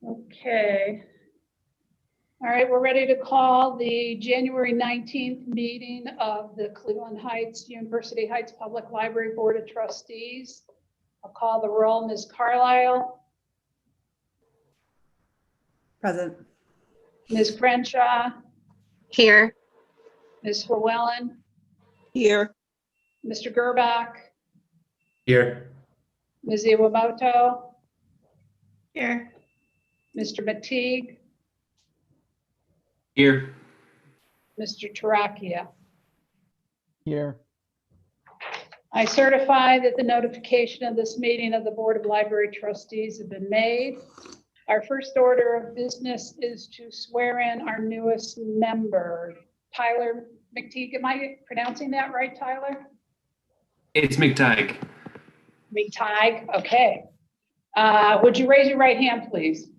Okay. All right, we're ready to call the January 19th meeting of the Cleveland Heights University Heights Public Library Board of Trustees. I'll call the roll. Ms. Carlisle. Present. Ms. Crenshaw. Here. Ms. Llewellyn. Here. Mr. Gerbach. Here. Ms. Iwamoto. Here. Mr. McTeague. Here. Mr. Tarakia. Here. I certify that the notification of this meeting of the Board of Library Trustees have been made. Our first order of business is to swear in our newest member, Tyler McTeague. Am I pronouncing that right, Tyler? It's McTighe. McTeague, okay. Would you raise your right hand, please?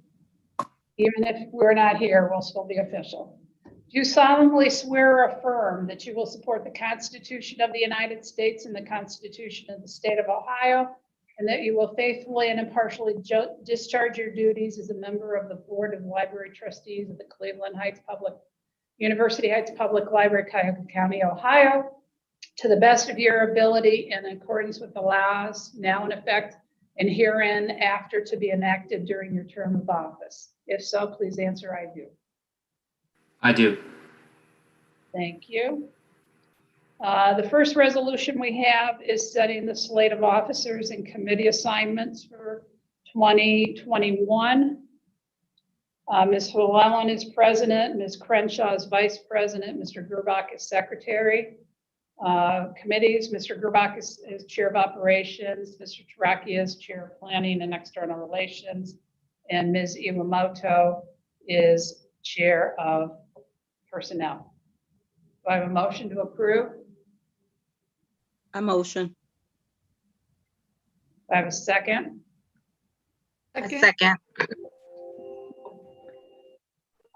Even if we're not here, we'll still be official. Do you solemnly swear or affirm that you will support the Constitution of the United States and the Constitution of the State of Ohio, and that you will faithfully and impartially discharge your duties as a member of the Board of Library Trustees of the Cleveland Heights University Heights Public Library, Cuyahoga County, Ohio, to the best of your ability in accordance with the laws now in effect and herein after to be enacted during your term of office? If so, please answer, I do. I do. Thank you. The first resolution we have is setting the slate of officers and committee assignments for 2021. Ms. Llewellyn is president, Ms. Crenshaw is vice president, Mr. Gerbach is secretary. Committees, Mr. Gerbach is chair of operations, Mr. Tarakia is chair of planning and external relations, and Ms. Iwamoto is chair of personnel. Do I have a motion to approve? I motion. Do I have a second? A second.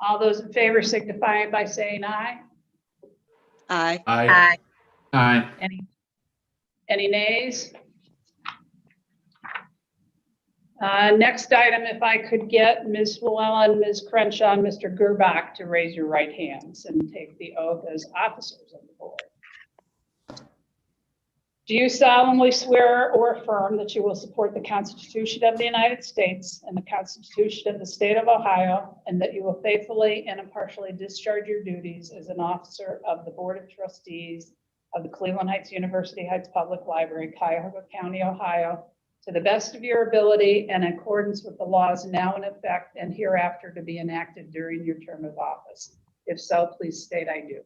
All those in favor signify by saying aye. Aye. Aye. Aye. Any nays? Next item, if I could get Ms. Llewellyn, Ms. Crenshaw, and Mr. Gerbach to raise your right hands and take the oath as officers of the board. Do you solemnly swear or affirm that you will support the Constitution of the United States and the Constitution of the State of Ohio, and that you will faithfully and impartially discharge your duties as an officer of the Board of Trustees of the Cleveland Heights University Heights Public Library, Cuyahoga County, Ohio, to the best of your ability and in accordance with the laws now in effect and hereafter to be enacted during your term of office? If so, please state I do.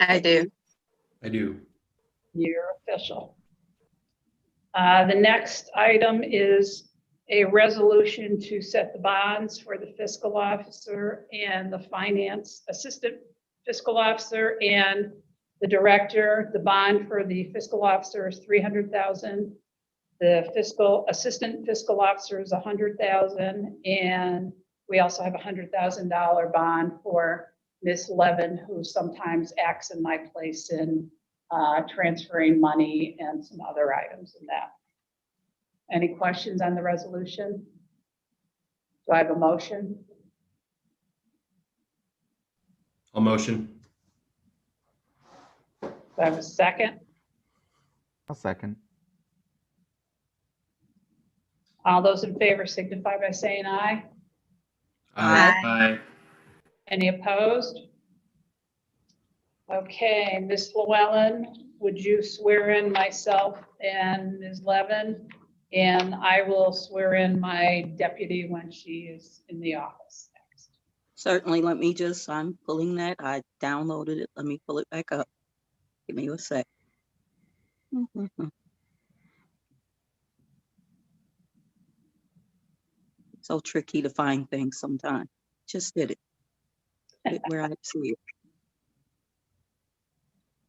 I do. I do. You're official. The next item is a resolution to set the bonds for the fiscal officer and the finance assistant fiscal officer and the director. The bond for the fiscal officer is $300,000. The fiscal assistant fiscal officer is $100,000, and we also have a $100,000 bond for Ms. Levin, who sometimes acts in my place in transferring money and some other items in that. Any questions on the resolution? Do I have a motion? I'll motion. Do I have a second? I'll second. All those in favor signify by saying aye. Aye. Aye. Any opposed? Okay, Ms. Llewellyn, would you swear in myself and Ms. Levin? And I will swear in my deputy when she is in the office next. Certainly. Let me just, I'm pulling that. I downloaded it. Let me pull it back up. Give me a sec. So tricky to find things sometimes. Just did it. Put it where I see it.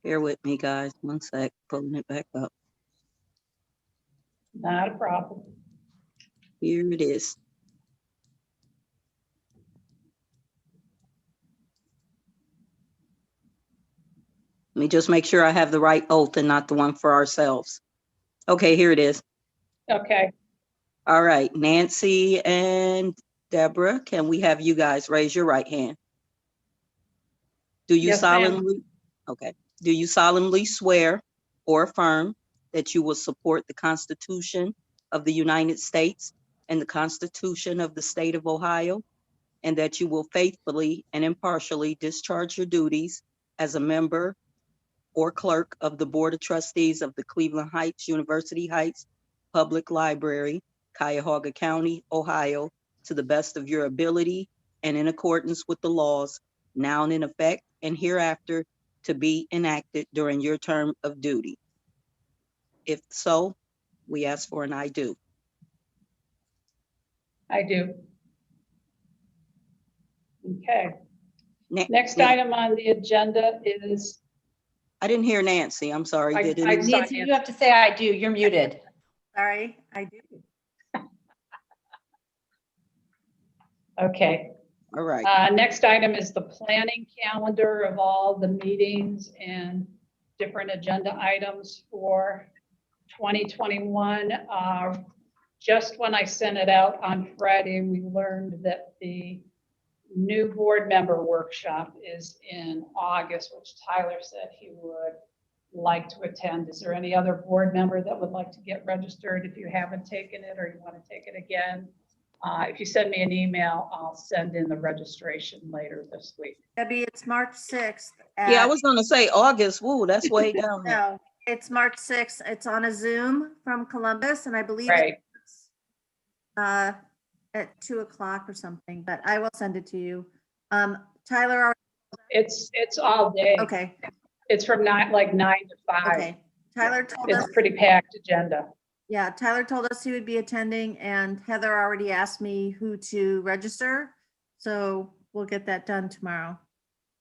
Bear with me, guys. One sec. Pulling it back up. Not a problem. Here it is. Let me just make sure I have the right oath and not the one for ourselves. Okay, here it is. Okay, All right, Nancy and Deborah, can we have you guys raise your right hand? Do you Yes, ma'am. solemnly, okay, do you solemnly swear or affirm that you will support the Constitution of the United States and the Constitution of the State of Ohio, and that you will faithfully and impartially discharge your duties as a member or clerk of the Board of Trustees of the Cleveland Heights University Heights Public Library, Cuyahoga County, Ohio, to the best of your ability and in accordance with the laws now in effect and hereafter to be enacted during your term of duty? If so, we ask for an I do. I do. Okay. Na- Next Na- item on the agenda is, I didn't hear Nancy, I'm sorry. I- Did I- any- Sorry, Nancy, you have to say I do. You're muted. Sorry, I do. okay. All right, Next item is the planning calendar of all the meetings and different agenda items for 2021. Just when I sent it out on Friday, we learned that the new board member workshop is in August, which Tyler said he would like to attend. Is there any other board member that would like to get registered if you haven't taken it or you want to take it again? If you send me an email, I'll send in the registration later this week. Debbie, it's March 6th. yeah, I at- was gonna say August, woo, that's way down there. No, it's March 6th. It's on a Zoom from Columbus, and I believe Right. it's at 2 o'clock or something, but I will send it to you. Tyler, It's all day. okay, It's from 9 to 5. okay. Tyler told It's us, a pretty packed agenda. yeah, Tyler told us he would be attending, and Heather already asked me who to register. So we'll get that done tomorrow.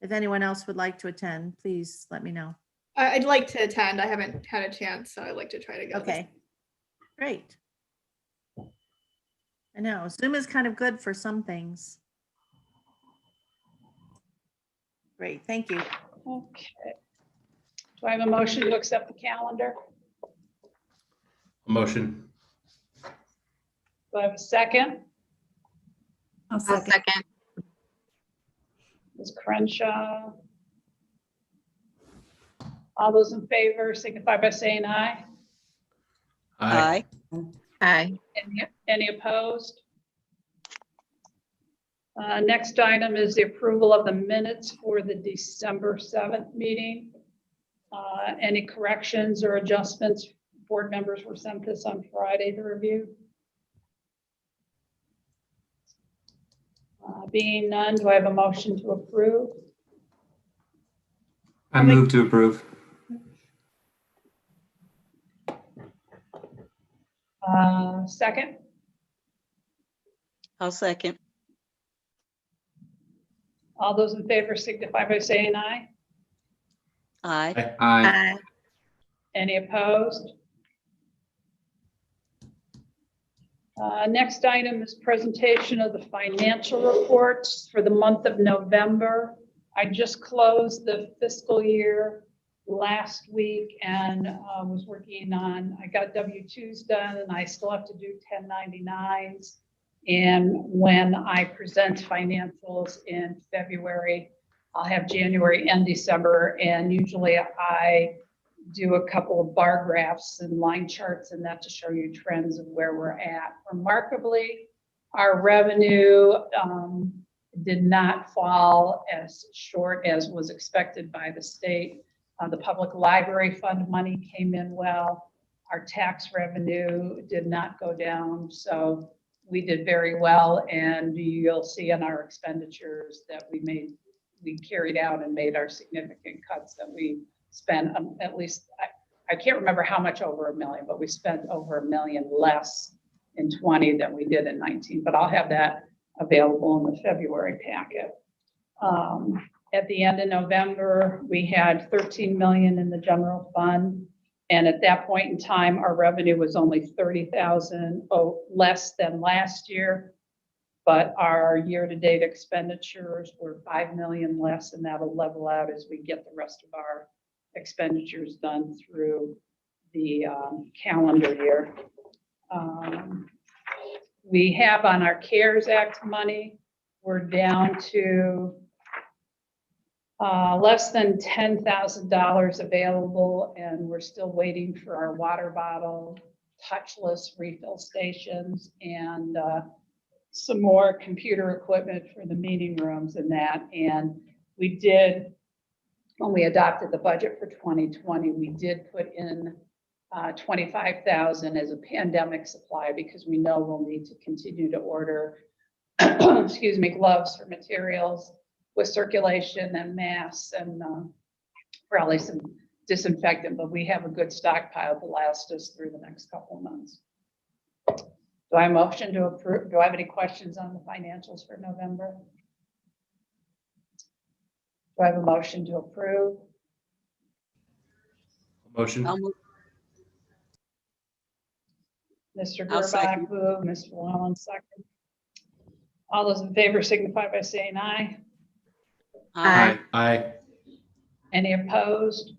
If anyone else would like to attend, please let me know. I'd like to attend. I haven't had a chance, so I'd like to try to go. Okay, great. I know, Zoom is kind of good for some things. Great, thank you. Okay. Do I have a motion to accept the calendar? Motion. Do I have a second? I'll second. Ms. Crenshaw? All those in favor signify by saying aye. Aye. Aye. Any opposed? Next item is the approval of the minutes for the December 7th meeting. Any corrections or adjustments? Board members were sent this on Friday to review. Being none, do I have a motion to approve? I move to approve. Second? I'll second. All those in favor signify by saying aye. Aye. Aye. Any opposed? Next item is presentation of the financial reports for the month of November. I just closed the fiscal year last week and was working on, I got W-2s done and I still have to do 1099s. And when I present financials in February, I'll have January and December, and usually I do a couple of bar graphs and line charts and that to show you trends of where we're at. Remarkably, our revenue did not fall as short as was expected by the state. The public library fund money came in well. Our tax revenue did not go down, so we did very well, and you'll see in our expenditures that we carried out and made our significant cuts that we spent at least, I can't remember how much over $1 million, but we spent over $1 million less in 20 than we did in 19, but I'll have that available in the February packet. At the end of November, we had 13 million in the general fund. And at that point in time, our revenue was only 30,000 less than last year. But our year-to-date expenditures were 5 million less, and that'll level out as we get the rest of our expenditures done through the calendar year. We have on our CARES Act money, we're down to less than $10,000 available, and we're still waiting for our water bottle touchless refill stations and some more computer equipment for the meeting rooms and that. And we did, when we adopted the budget for 2020, we did put in 25,000 as a pandemic supply because we know we'll need to continue to order, excuse me, gloves for materials with circulation and masks and probably some disinfectant, but we have a good stockpile to last us through the next couple of months. Do I have a motion to approve? Do I have any questions on the financials for November? Do I have a motion to approve? Motion. Mr. I'll Gerbach, second. move, Ms. Llewellyn, second. All those in favor signify by saying aye. Aye. Aye. Any opposed?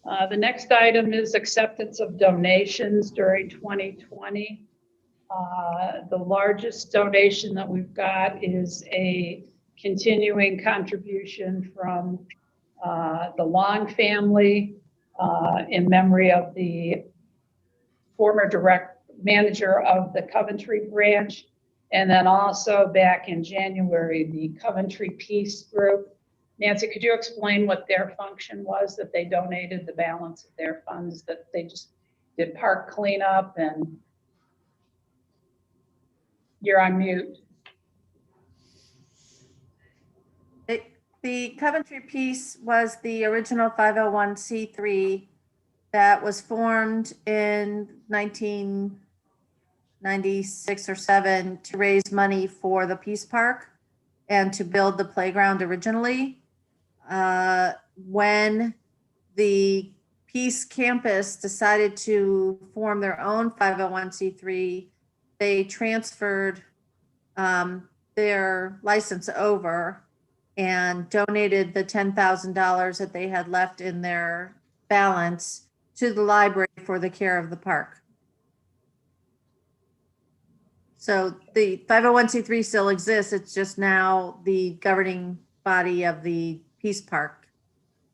The next item is acceptance of donations during 2020. The largest donation that we've got is a continuing contribution from the Long family in memory of the former direct manager of the Coventry branch. And then also back in January, the Coventry Peace Group. Nancy, could you explain what their function was, that they donated the balance of their funds, that they just did park cleanup? And you're on mute. The Coventry Peace was the original 501c3 that was formed in 1996 or 7 to raise money for the Peace Park and to build the playground originally. When the Peace Campus decided to form their own 501c3, they transferred their license over and donated the $10,000 that they had left in their balance to the library for the care of the park. So the 501c3 still exists. It's just now the governing body of the Peace Park,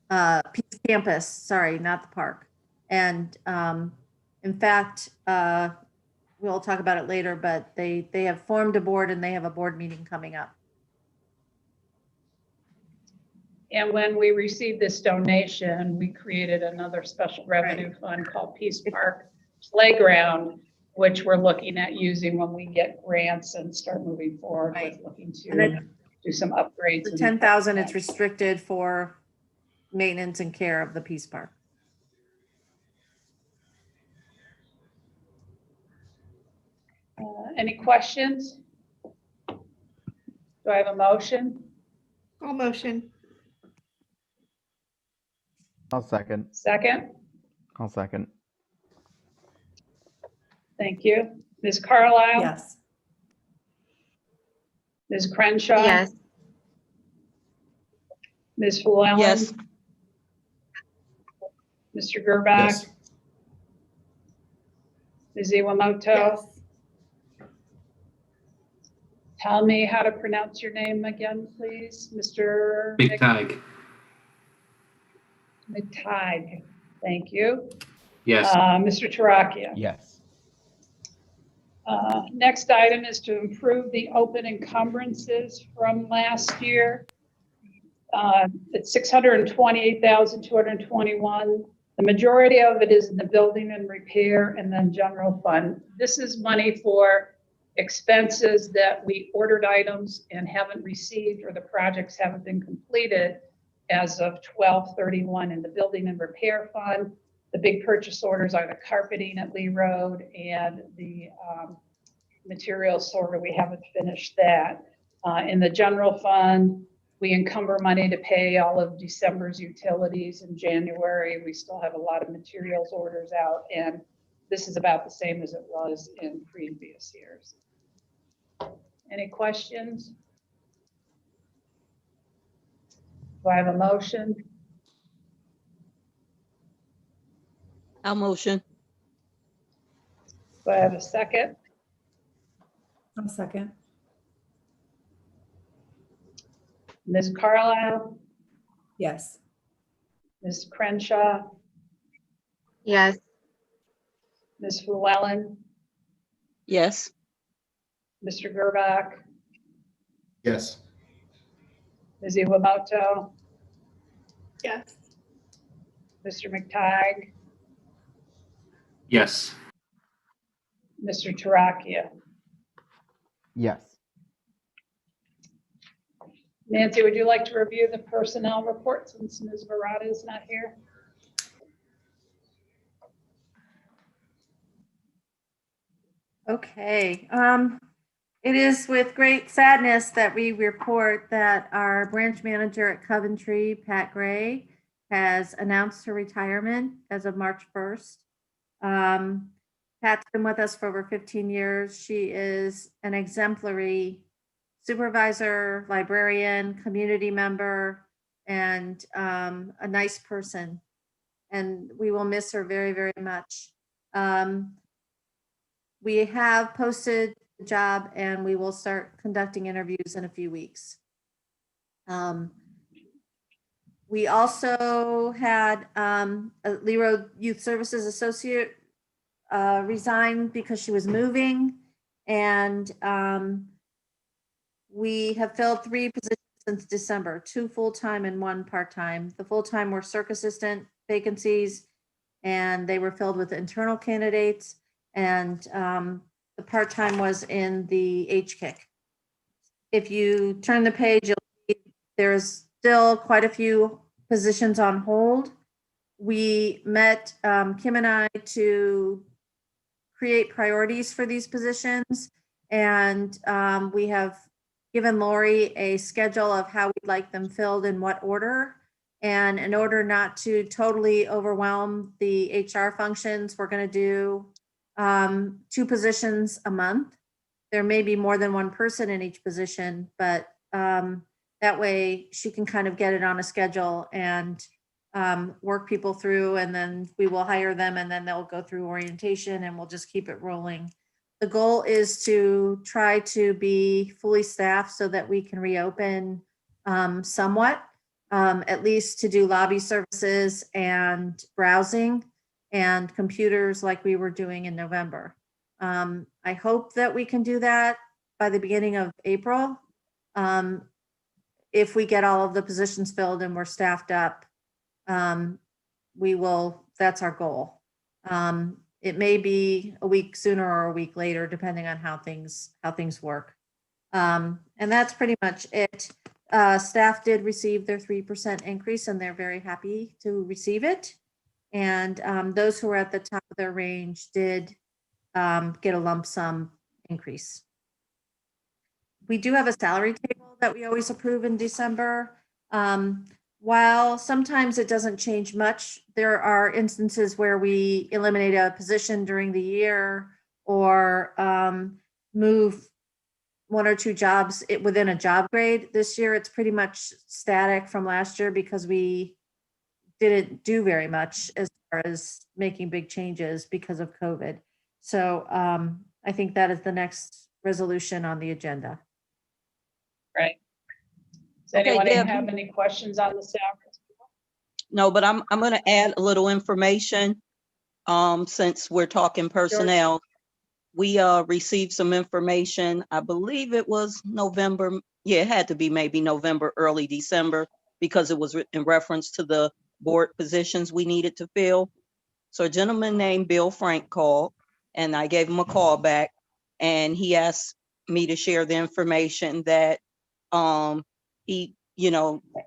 Peace Campus, sorry, not the park. And in fact, we'll talk about it later, but they have formed a board and they have a board meeting coming up. And when we received this donation, we created another special revenue fund called Peace Park Playground, which we're looking at using when we get grants and start moving forward with looking to do some upgrades. The 10,000, it's restricted for maintenance and care of the Peace Park. Any questions? Do I have a motion? I'll motion. I'll second. Second? I'll second. Thank you. Ms. Carlisle? Yes. Ms. Crenshaw? Yes. Ms. Llewellyn? Yes. Mr. Gerbach? Yes. Ms. Iwamoto? Yes. Tell me how to pronounce your name again, please, Mr. Big Tig. McTighe. Thank you. Yes. Mr. Toracchio? Yes. Next item is to improve the open encumbrances from last year. It's $628,221. The majority of it is in the building and repair and then general fund. This is money for expenses that we ordered items and haven't received, or the projects haven't been completed as of 12/31 in the building and repair fund. The big purchase orders are the carpeting at Lee Road and the materials sorter. We haven't finished that. In the general fund, we encumber money to pay all of December's utilities. In January, we still have a lot of materials orders out, and this is about the same as it was in previous years. Any questions? Do I have a motion? I'll motion. Do I have a second? I'll second. Ms. Carlisle, Yes. Ms. Crenshaw, Yes. Ms. Llewellyn, Yes. Mr. Gerbach, Yes. Ms. Iwamoto, Yes. Mr. McTighe, Yes. Mr. Toracchio. Yes. Nancy, would you like to review the personnel report since Ms. Verada is not here? Okay, it is with great sadness that we report that our branch manager at Coventry, Pat Gray, has announced her retirement as of March 1st. Pat's been with us for over 15 years. She is an exemplary supervisor, librarian, community member, and a nice person. And we will miss her very, very much. We have posted the job and we will start conducting interviews in a few weeks. We also had a Lee Road Youth Services Associate resign because she was moving. And we have filled 3 positions since December, 2 full-time and 1 part-time. The full-time were circ assistant vacancies and they were filled with internal candidates. And the part-time was in the HKIC. If you turn the page, you'll see there's still quite a few positions on hold. We met, Kim and I, to create priorities for these positions. And we have given Lori a schedule of how we'd like them filled in what order. And in order not to totally overwhelm the HR functions, we're going to do 2 positions a month. There may be more than 1 person in each position, but that way she can kind of get it on a schedule and work people through, and then we will hire them and then they'll go through orientation and we'll just keep it rolling. The goal is to try to be fully staffed so that we can reopen somewhat, at least to do lobby services and browsing and computers like we were doing in November. I hope that we can do that by the beginning of April. If we get all of the positions filled and we're staffed up, we will, that's our goal. It may be a week sooner or a week later, depending on how things work. And that's pretty much it. Staff did receive their 3% increase and they're very happy to receive it. And those who are at the top of their range did get a lump sum increase. We do have a salary table that we always approve in December. While sometimes it doesn't change much, there are instances where we eliminate a position during the year or move 1 or 2 jobs within a job grade. This year, it's pretty much static from last year because we didn't do very much as far as making big changes because of COVID. So I think that is the next resolution on the agenda. Right. Does Okay, anyone Deb. have any questions on the salaries? No, but I'm going to add a little information since we're talking personnel. We received some information. I believe it was November. Yeah, it had to be maybe November, early December, because it was in reference to the board positions we needed to fill. So a gentleman named Bill Frank called and I gave him a call back and he asked me to share the information that he,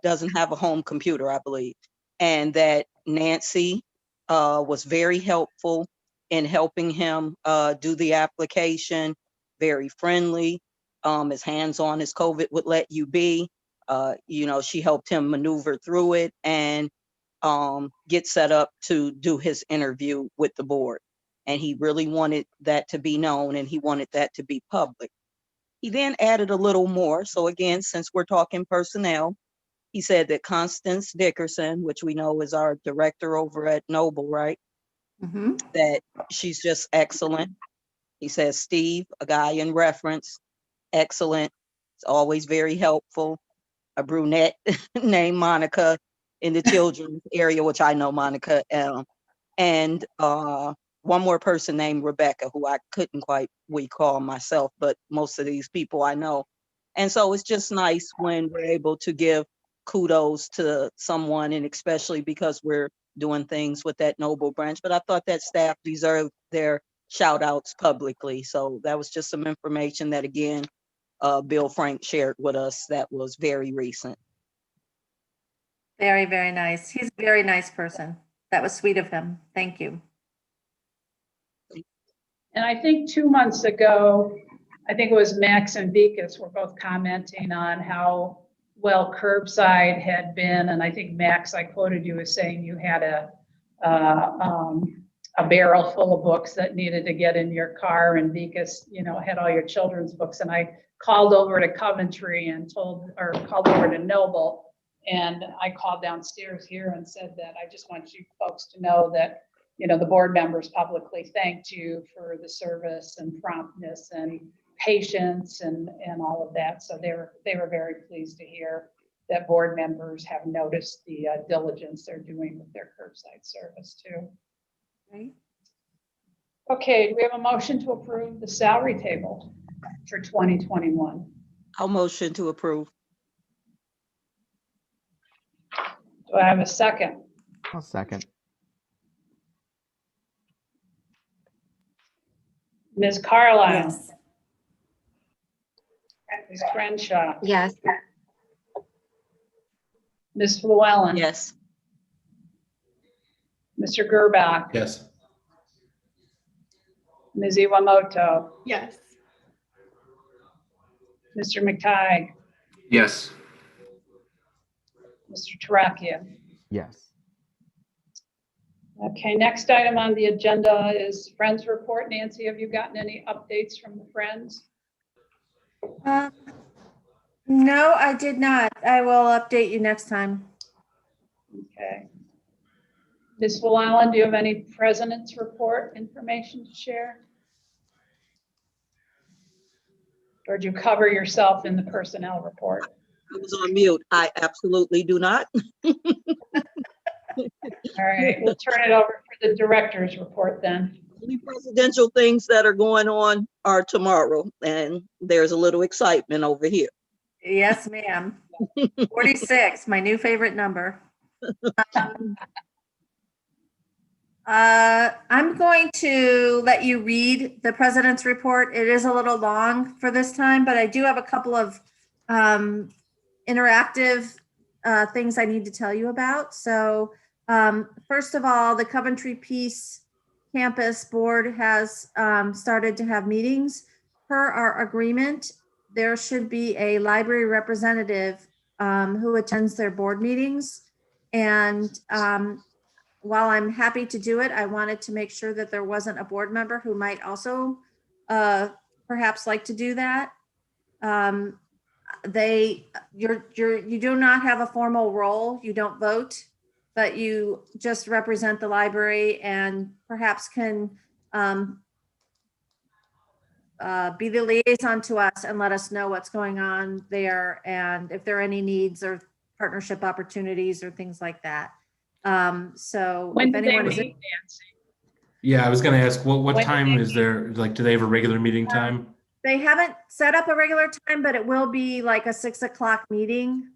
doesn't have a home computer, I believe, and that Nancy was very helpful in helping him do the application, very friendly, as hands-on as COVID would let you be. She helped him maneuver through it and get set up to do his interview with the board. And he really wanted that to be known and he wanted that to be public. He then added a little more. So again, since we're talking personnel, he said that Constance Dickerson, which we know is our director over at Noble, right? Mm-hmm. That she's just excellent. He says, Steve, a guy in reference, excellent. It's always very helpful. A brunette named Monica in the children's area, which I know Monica, and one more person named Rebecca, who I couldn't quite recall myself, but most of these people I know. And so it's just nice when we're able to give kudos to someone, and especially because we're doing things with that noble branch. But I thought that staff deserved their shout outs publicly. So that was just some information that, again, Bill Frank shared with us that was very recent. Very, very nice. He's a very nice person. That was sweet of him. Thank you. And I think 2 months ago, I think it was Max and Vikas were both commenting on how well curbside had been. And I think Max, I quoted you as saying you had a barrel full of books that needed to get in your car, and Vikas, had all your children's books. And I called over to Coventry and called over to Noble. And I called downstairs here and said that I just want you folks to know that, the board members publicly thanked you for the service and promptness and patience and all of that. So they were very pleased to hear that board members have noticed the diligence they're doing with their curbside service too. Right. Okay, do we have a motion to approve the salary table for 2021? I'll motion to approve. Do I have a second? I'll second. Ms. Carlisle? Yes. Ms. Crenshaw? Yes. Ms. Llewellyn? Yes. Mr. Gerbach? Yes. Ms. Iwamoto? Yes. Mr. McTighe? Yes. Mr. Toracchio? Yes. Okay, next item on the agenda is Friends Report. Nancy, have you gotten any updates from the Friends? No, I did not. I will update you next time. Okay. Ms. Llewellyn, do you have any President's Report information to share? Or do you cover yourself in the personnel report? I was on mute. I absolutely do not. All right, we'll turn it over for the Director's Report then. Only presidential things that are going on are tomorrow, and there's a little excitement over here. Yes, ma'am. 46, my new favorite number. I'm going to let you read the President's Report. It is a little long for this time, but I do have a couple of interactive things I need to tell you about. So first of all, the Coventry Peace Campus Board has started to have meetings. Per our agreement, there should be a library representative who attends their board meetings. And while I'm happy to do it, I wanted to make sure that there wasn't a board member who might also perhaps like to do that. You do not have a formal role, you don't vote, but you just represent the library and perhaps can be the liaison to us and let us know what's going on there and if there are any needs or partnership opportunities or things like that. So When if do they anyone is, meet, Nancy? Yeah, I was going to ask, what When time did they is there? Like, do they have a regular meeting time? they haven't set up a regular time, but it will be like a 6 o'clock meeting.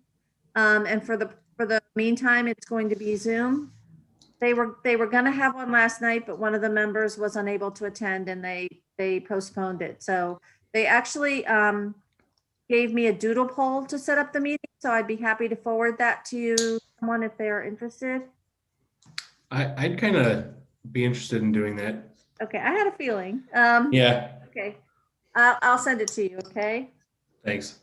And for the meantime, it's going to be Zoom. They were going to have one last night, but one of the members was unable to attend and they postponed it. So they actually gave me a doodle poll to set up the meeting. So I'd be happy to forward that to someone if they are interested. I'd kind of be interested in doing that. Okay, I had a feeling. Yeah, Okay, I'll send it to you. Okay. thanks.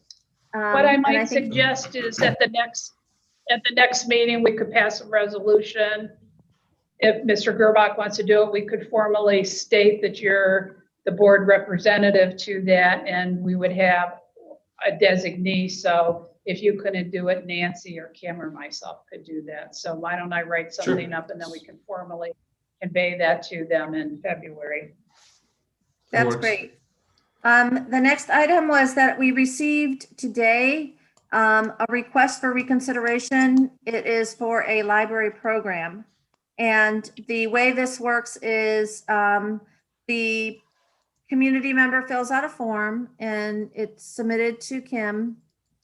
What I And might think- suggest is at the next meeting, we could pass a resolution. If Mr. Gerbach wants to do it, we could formally state that you're the board representative to that, and we would have a designee. So if you couldn't do it, Nancy or Kim or myself could do that. So why don't I write something up and then we can formally convey that to them in February. That's works. great. The next item was that we received today a request for reconsideration. It is for a library program. And the way this works is the community member fills out a form and it's submitted to Kim,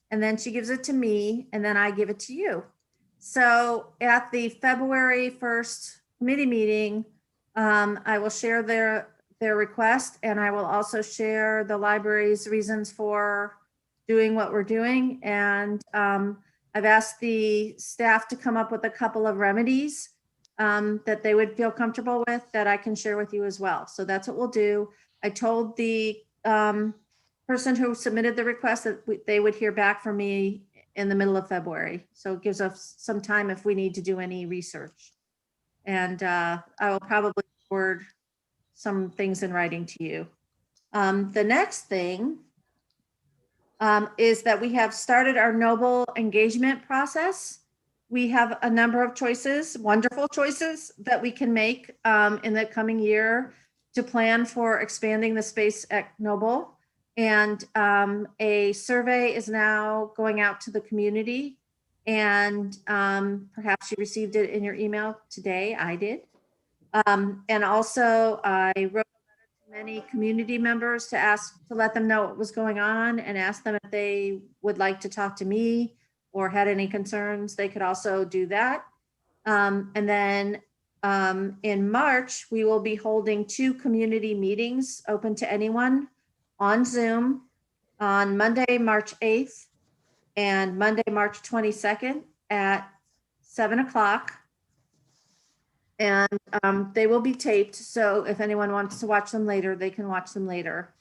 and then she gives it to me, and then I give it to you. So at the February 1st committee meeting, I will share their request, and I will also share the library's reasons for doing what we're doing. And I've asked the staff to come up with a couple of remedies that they would feel comfortable with that I can share with you as well. So that's what we'll do. I told the person who submitted the request that they would hear back from me in the middle of February. So it gives us some time if we need to do any research. And I will probably forward some things in writing to you. The next thing is that we have started our Noble engagement process. We have a number of choices, wonderful choices that we can make in the coming year to plan for expanding the space at Noble. And a survey is now going out to the community. And perhaps you received it in your email today. I did. And also I wrote a letter to many community members to let them know what was going on and ask them if they would like to talk to me or had any concerns. They could also do that. And then in March, we will be holding 2 community meetings open to anyone on Zoom on Monday, March 8th and Monday, March 22nd at 7 o'clock. And they will be taped. So if anyone wants to watch them later, they can watch them later.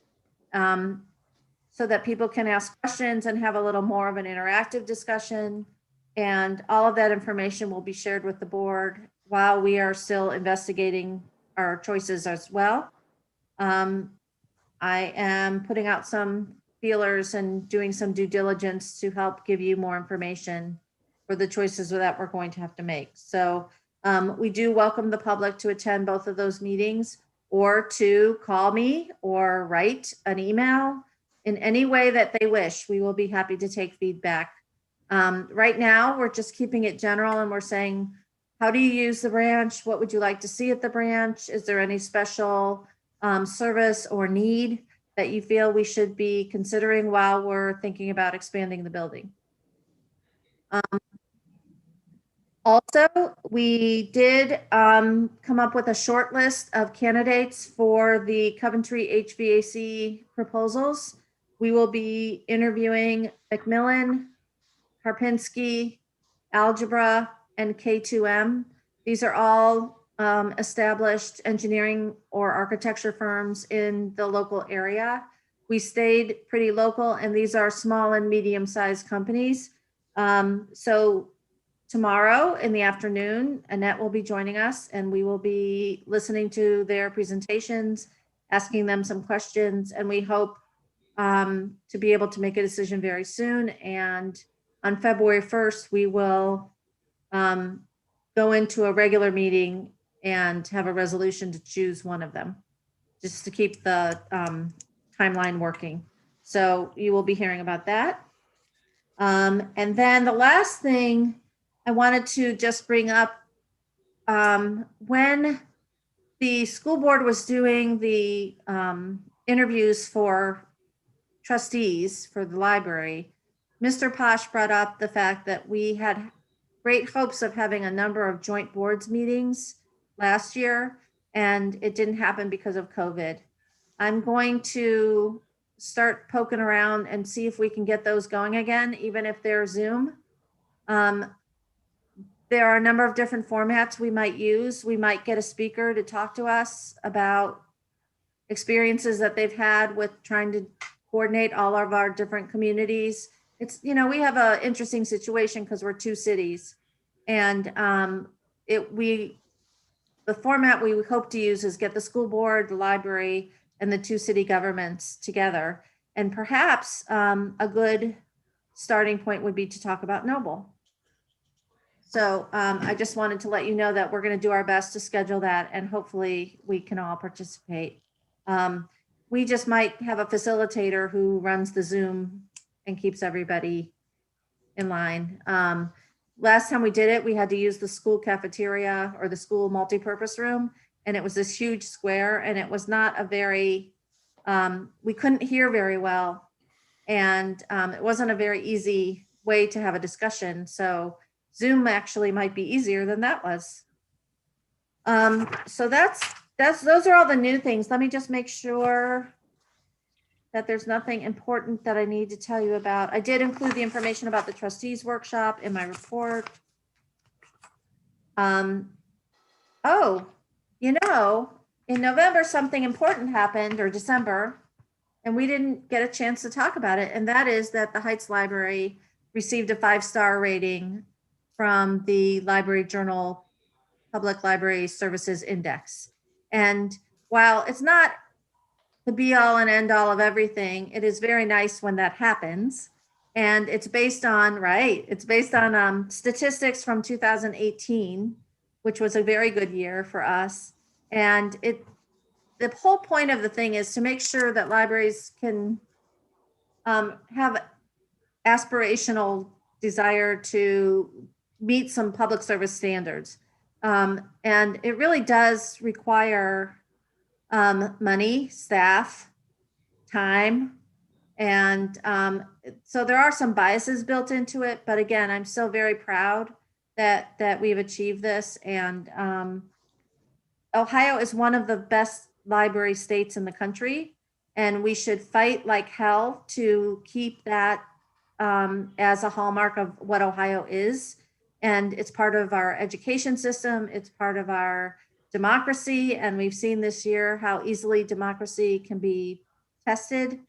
So that people can ask questions and have a little more of an interactive discussion. And all of that information will be shared with the board while we are still investigating our choices as well. I am putting out some feelers and doing some due diligence to help give you more information for the choices that we're going to have to make. So we do welcome the public to attend both of those meetings or to call me or write an email in any way that they wish. We will be happy to take feedback. Right now, we're just keeping it general and we're saying, how do you use the branch? What would you like to see at the branch? Is there any special service or need that you feel we should be considering while we're thinking about expanding the building? Also, we did come up with a short list of candidates for the Coventry HVAC proposals. We will be interviewing Macmillan, Karpinski, Algebra, and K2M. These are all established engineering or architecture firms in the local area. We stayed pretty local, and these are small and medium-sized companies. So tomorrow in the afternoon, Annette will be joining us, and we will be listening to their presentations, asking them some questions, and we hope to be able to make a decision very soon. And on February 1st, we will go into a regular meeting and have a resolution to choose one of them, just to keep the timeline working. So you will be hearing about that. And then the last thing I wanted to just bring up, when the school board was doing the interviews for trustees for the library, Mr. Posh brought up the fact that we had great hopes of having a number of joint boards meetings last year, and it didn't happen because of COVID. I'm going to start poking around and see if we can get those going again, even if they're Zoom. There are a number of different formats we might use. We might get a speaker to talk to us about experiences that they've had with trying to coordinate all of our different communities. It's, you know, we have an interesting situation because we're 2 cities, and the format we hope to use is get the school board, the library, and the 2 city governments together. And perhaps a good starting point would be to talk about Noble. So I just wanted to let you know that we're going to do our best to schedule that, and hopefully we can all participate. we just might have a facilitator who runs the Zoom and keeps everybody in line. Last time we did it, we had to use the school cafeteria or the school multipurpose room. And it was this huge square and it was not a very, we couldn't hear very well. And it wasn't a very easy way to have a discussion. So Zoom actually might be easier than that was. So those are all the new things. Let me just make sure that there's nothing important that I need to tell you about. I did include the information about the trustees workshop in my report. Oh, you know, in November, something important happened, or December, and we didn't get a chance to talk about it. And that is that the Heights Library received a 5-star rating from the Library Journal Public Library Services Index. And while it's not the be all and end all of everything, it is very nice when that happens. And it's based on, right, it's based on statistics from 2018, which was a very good year for us. And the whole point of the thing is to make sure that libraries can have aspirational desire to meet some public service standards. And it really does require money, staff, time. And so there are some biases built into it, but again, I'm still very proud that we've achieved this. And Ohio is one of the best library states in the country, and we should fight like hell to keep that as a hallmark of what Ohio is. And it's part of our education system. It's part of our democracy. And we've seen this year how easily democracy can be tested.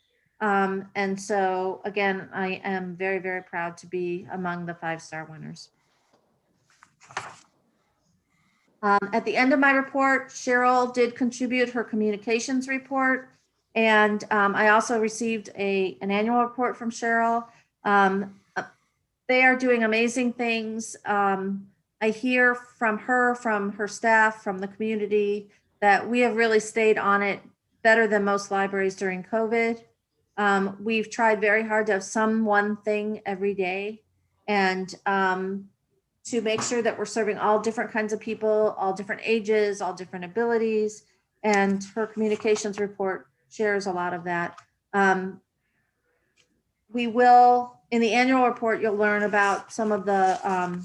And so again, I am very, very proud to be among the 5-star winners. At the end of my report, Cheryl did contribute her communications report. And I also received an annual report from Cheryl. They are doing amazing things. I hear from her staff, from the community, that we have really stayed on it better than most libraries during COVID. We've tried very hard to have some one thing every day, and to make sure that we're serving all different kinds of people, all different ages, all different abilities. And her communications report shares a lot of that. We will, in the annual report, you'll learn about some of the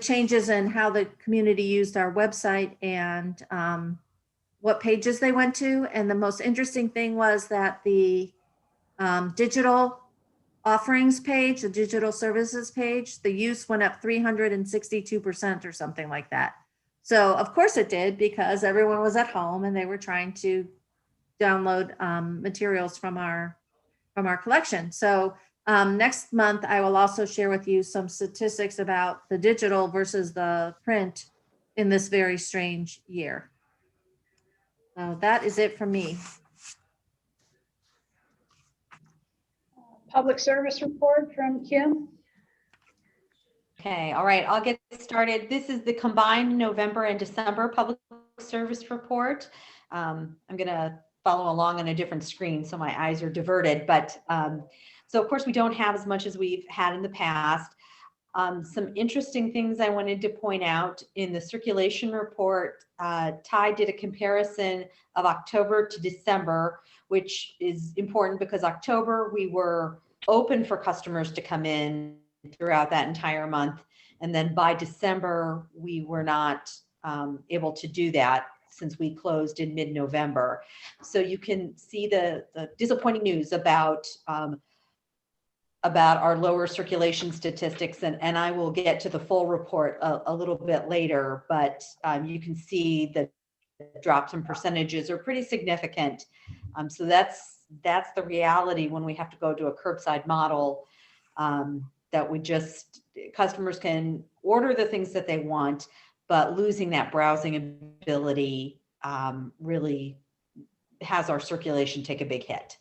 changes in how the community used our website and what pages they went to. And the most interesting thing was that the digital offerings page, the digital services page, the use went up 362% or something like that. So of course it did, because everyone was at home and they were trying to download materials from our collection. So next month, I will also share with you some statistics about the digital versus the print in this very strange year. So that is it from me. Public service report from Kim. Okay, all right, I'll get started. This is the combined November and December public service report. I'm going to follow along on a different screen, so my eyes are diverted. But so of course we don't have as much as we've had in the past. Some interesting things I wanted to point out in the circulation report. Ty did a comparison of October to December, which is important because October we were open for customers to come in throughout that entire month. And then by December, we were not able to do that since we closed in mid-November. So you can see the disappointing news about our lower circulation statistics, and I will get to the full report a little bit later, but you can see the drops in percentages are pretty significant. So that's the reality when we have to go to a curbside model, that customers can order the things that they want, but losing that browsing ability really has our circulation take a big hit.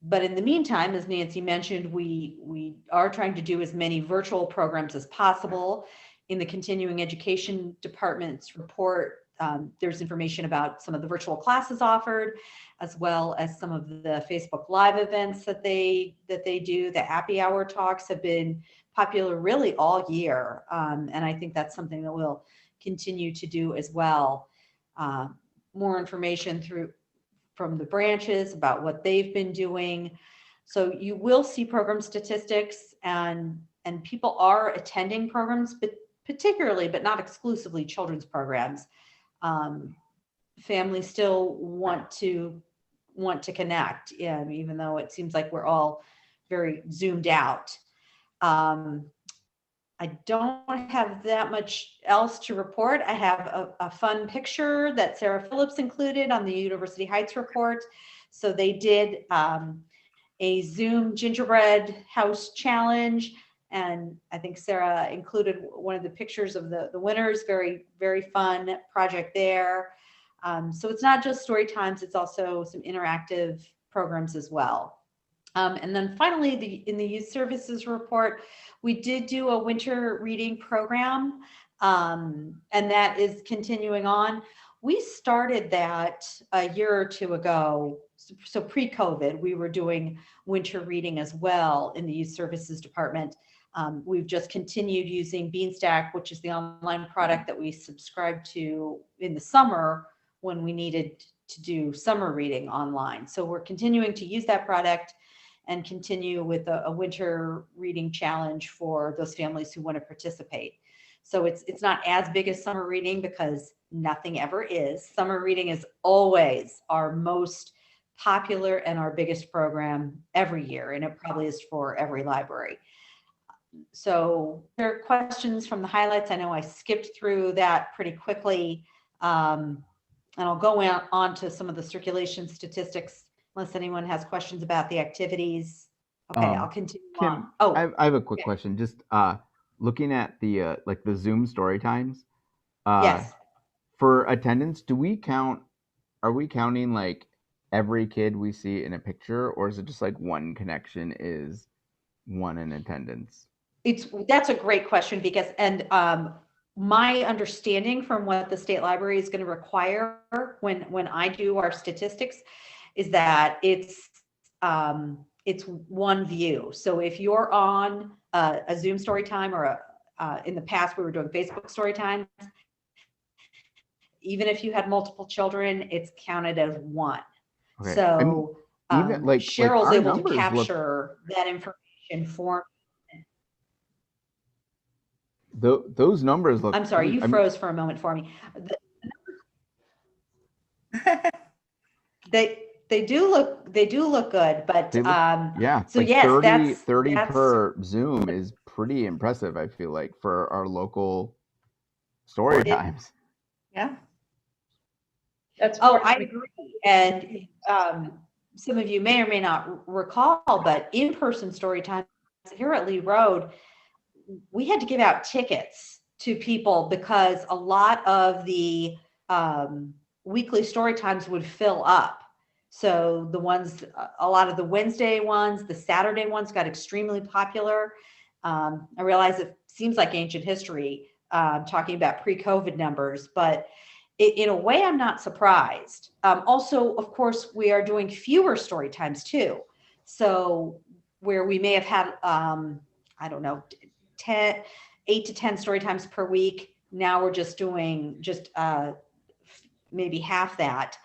But in the meantime, as Nancy mentioned, we are trying to do as many virtual programs as possible. In the continuing education department's report, there's information about some of the virtual classes offered, as well as some of the Facebook Live events that they do. The happy hour talks have been popular really all year. And I think that's something that we'll continue to do as well. More information from the branches about what they've been doing. So you will see program statistics, and people are attending programs, but particularly, but not exclusively, children's programs. Families still want to connect, even though it seems like we're all very zoomed out. I don't have that much else to report. I have a fun picture that Sarah Phillips included on the University Heights report. So they did a Zoom gingerbread house challenge. And I think Sarah included one of the pictures of the winners. Very, very fun project there. So it's not just story times, it's also some interactive programs as well. And then finally, in the youth services report, we did do a winter reading program, and that is continuing on. We started that a year or two ago. So pre-COVID, we were doing winter reading as well in the youth services department. We've just continued using Beanstack, which is the online product that we subscribed to in the summer when we needed to do summer reading online. So we're continuing to use that product and continue with a winter reading challenge for those families who want to participate. So it's not as big as summer reading because nothing ever is. Summer reading is always our most popular and our biggest program every year, and it probably is for every library. So there are questions from the highlights. I know I skipped through that pretty quickly. And I'll go on to some of the circulation statistics unless anyone has questions about the activities. Okay, I'll continue Kim, on. Oh, I have a quick yeah. question. Just looking at the like the Zoom story times. Yes. For attendance, are we counting like every kid we see in a picture, or is it just like one connection is one in attendance? That's a great question because, my understanding from what the state library is going to require when I do our statistics is that it's one view. So if you're on a Zoom story time or in the past we were doing Facebook story times, even if you had multiple children, it's counted as one. Okay. So even Cheryl's our able to numbers capture that information for. those numbers look. I'm sorry, you I mean, froze for a moment for me. They do look good, but they look, yeah. so like yes, 30 that's per Zoom is pretty impressive. I feel like for our local story times. Yeah. That's Oh, more I like- agree. And some of you may or may not recall, but in-person story times here at Lee Road, we had to give out tickets to people because a lot of the weekly story times would fill up. So a lot of the Wednesday ones, the Saturday ones got extremely popular. I realize it seems like ancient history talking about pre-COVID numbers, but in a way, I'm not surprised. Also, of course, we are doing fewer story times too. So where we may have had, I don't know, 8 to 10 story times per week. Now we're just doing maybe half that.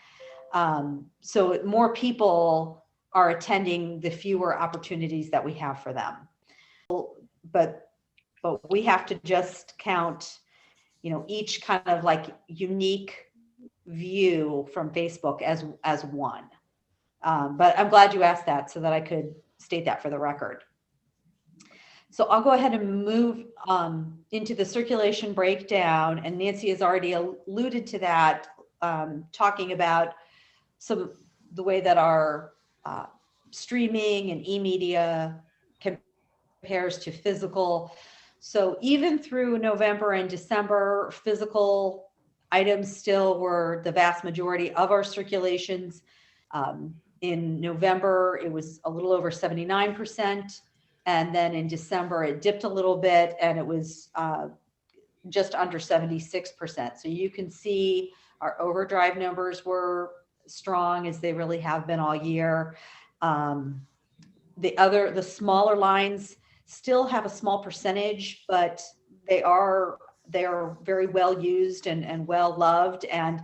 So more people are attending the fewer opportunities that we have for them. But we have to just count, each kind of like unique view from Facebook as one. But I'm glad you asked that so that I could state that for the record. So I'll go ahead and move into the circulation breakdown, and Nancy has already alluded to that, talking about the way that our streaming and e-media compares to physical. So even through November and December, physical items still were the vast majority of our circulations. In November, it was a little over 79%. And then in December, it dipped a little bit and it was just under 76%. So you can see our overdrive numbers were strong, as they really have been all year. The smaller lines still have a small percentage, but they are very well used and well loved. And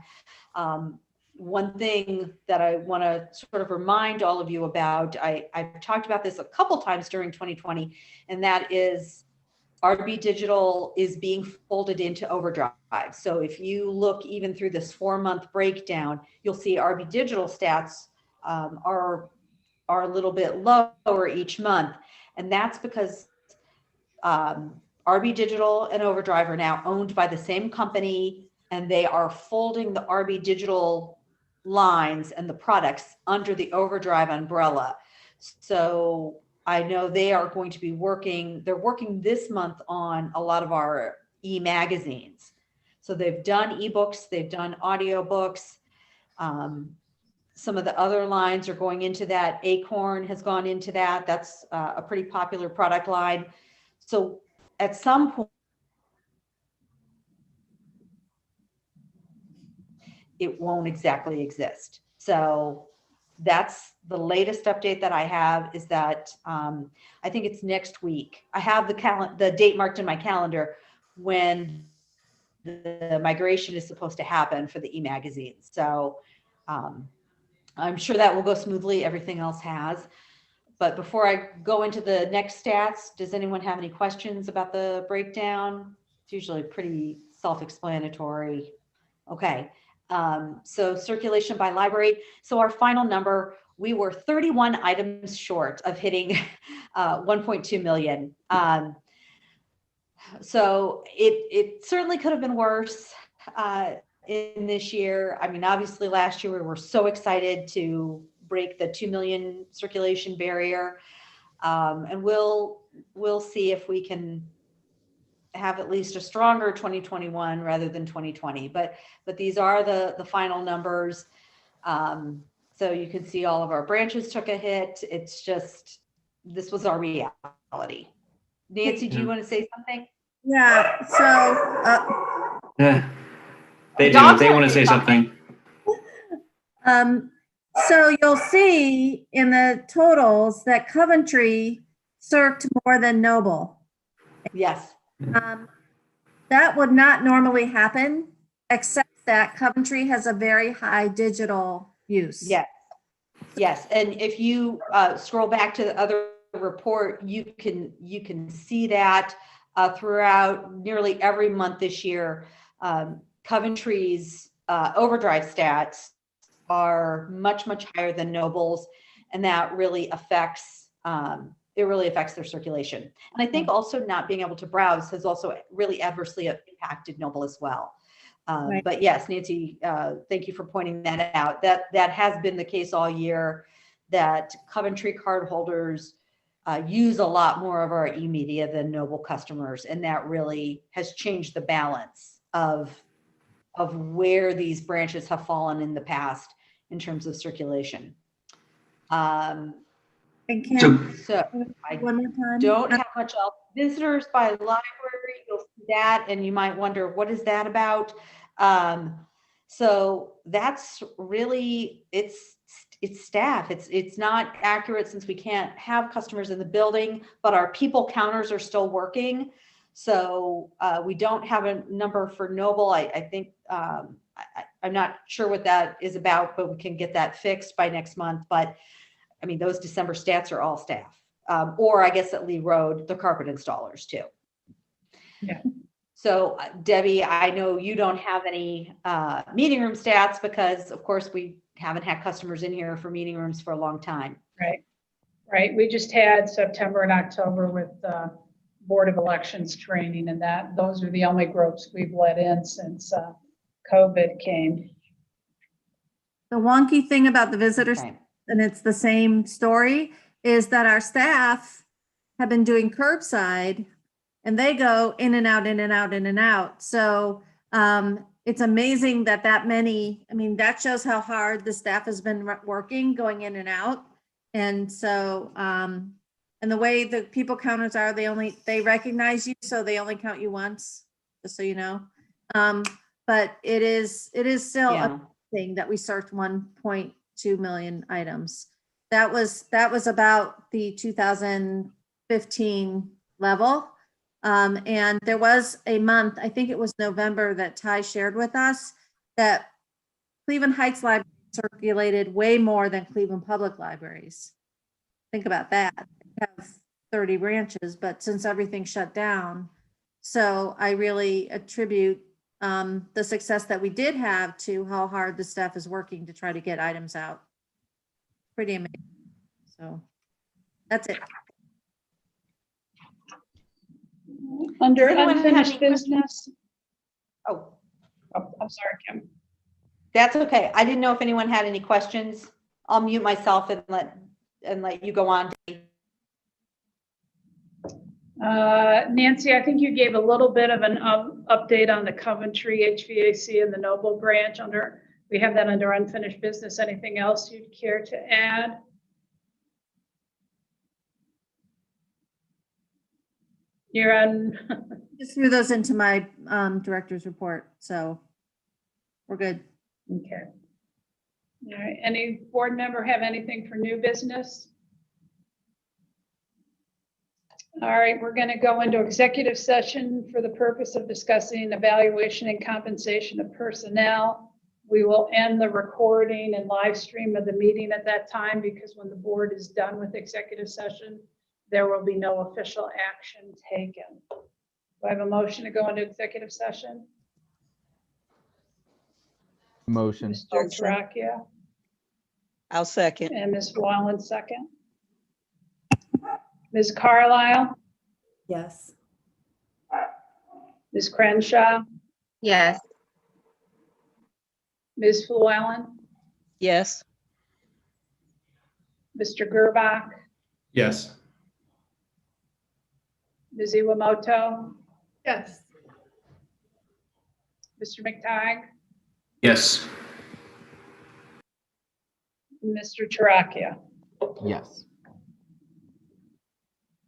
one thing that I want to sort of remind all of you about, I've talked about this a couple times during 2020, and that is RB Digital is being folded into Overdrive. So if you look even through this 4-month breakdown, you'll see RB Digital stats are a little bit lower each month. And that's because RB Digital and Overdrive are now owned by the same company, and they are folding the RB Digital lines and the products under the Overdrive umbrella. So I know they are going to be they're working this month on a lot of our e-magazines. So they've done ebooks, they've done audiobooks. Some of the other lines are going into that. Acorn has gone into that. That's a pretty popular product line. So at some point, it won't exactly exist. So that's the latest update that I have, is that I think it's next week. I have the date marked in my calendar when the migration is supposed to happen for the e-magazines. So I'm sure that will go smoothly. Everything else has. But before I go into the next stats, does anyone have any questions about the breakdown? It's usually pretty self-explanatory. Okay. So circulation by library. So our final number, we were 31 items short of hitting 1.2 million. So it certainly could have been worse in this year. I mean, obviously last year we were so excited to break the 2 million circulation barrier. And we'll see if we can have at least a stronger 2021 rather than 2020. But these are the final numbers. So you can see all of our branches took a hit. It's just, this was our reality. Nancy, do you want to say something? Yeah, so They do. Dogs They are want to say something. so you'll see in the totals that Coventry circled more than Noble. Yes. That would not normally happen, except that Coventry has a very high digital use. Yes. Yes. And if you scroll back to the other report, you can see that throughout nearly every month this year, Coventry's overdrive stats are much higher than Noble's, and that really affects their circulation. And I think also not being able to browse has also really adversely impacted Noble as well. Right. But yes, Nancy, thank you for pointing that out. That has been the case all year, that Coventry cardholders use a lot more of our e-media than Noble customers, and that really has changed the balance of where these branches have fallen in the past in terms of circulation. And Kim, So I one more time. don't have much else. Visitors by library, you'll see that, and you might wonder, what is that about? So that's really, it's staff. It's not accurate since we can't have customers in the building, but our people counters are still working. So we don't have a number for Noble. I think, I'm not sure what that is about, but we can get that fixed by next month. But I mean, those December stats are all staff. Or I guess at Lee Road, the carpet installers too. Yeah. So Debbie, I know you don't have any meeting room stats because of course we haven't had customers in here for meeting rooms for a long time. Right. We just had September and October with Board of Elections training, and those are the only groups we've let in since COVID came. The wonky thing about the visitors, Okay. and it's the same story, is that our staff have been doing curbside and they go in and out, in and out, in and out. So it's amazing that many, I mean, that shows how hard the staff has been working, going in and out. And so, and the way the people counters are, they recognize you, so they only count you once. just so you know. But it is still Yeah. a thing that we searched 1.2 million items. That was about the 2015 level. And there was a month, I think it was November, that Ty shared with us that Cleveland Heights Library circulated way more than Cleveland Public Libraries. Think about that. They have 30 branches, but since everything shut down, so I really attribute the success that we did have to how hard the staff is working to try to get items out. Pretty amazing. So that's it. Under Does anyone have unfinished any questions? business. Oh, Oh, I'm sorry, Kim. that's okay. I didn't know if anyone had any questions. I'll mute myself and let you go on. Nancy, I think you gave a little bit of an update on the Coventry HVAC and the Noble branch we have that under unfinished business. Anything else you'd care to add? You're on. Just threw those into my director's report, so we're good. Okay. All right. Any board member have anything for new business? All right, we're going to go into executive session for the purpose of discussing evaluation and compensation of personnel. We will end the recording and live stream of the meeting at that time, because when the board is done with executive session, there will be no official action taken. Do I have a motion to go into executive session? Motion. Mr. Toracchio I'll second. and Ms. Wallen second. Ms. Carlisle, Yes. Ms. Crenshaw, Yes. Ms. Llewellyn, Yes. Mr. Gerbach, Yes. Ms. Iwamoto, Yes. Mr. McTighe, Yes. Mr. Toracchio. Yes.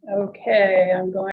Okay, I'm going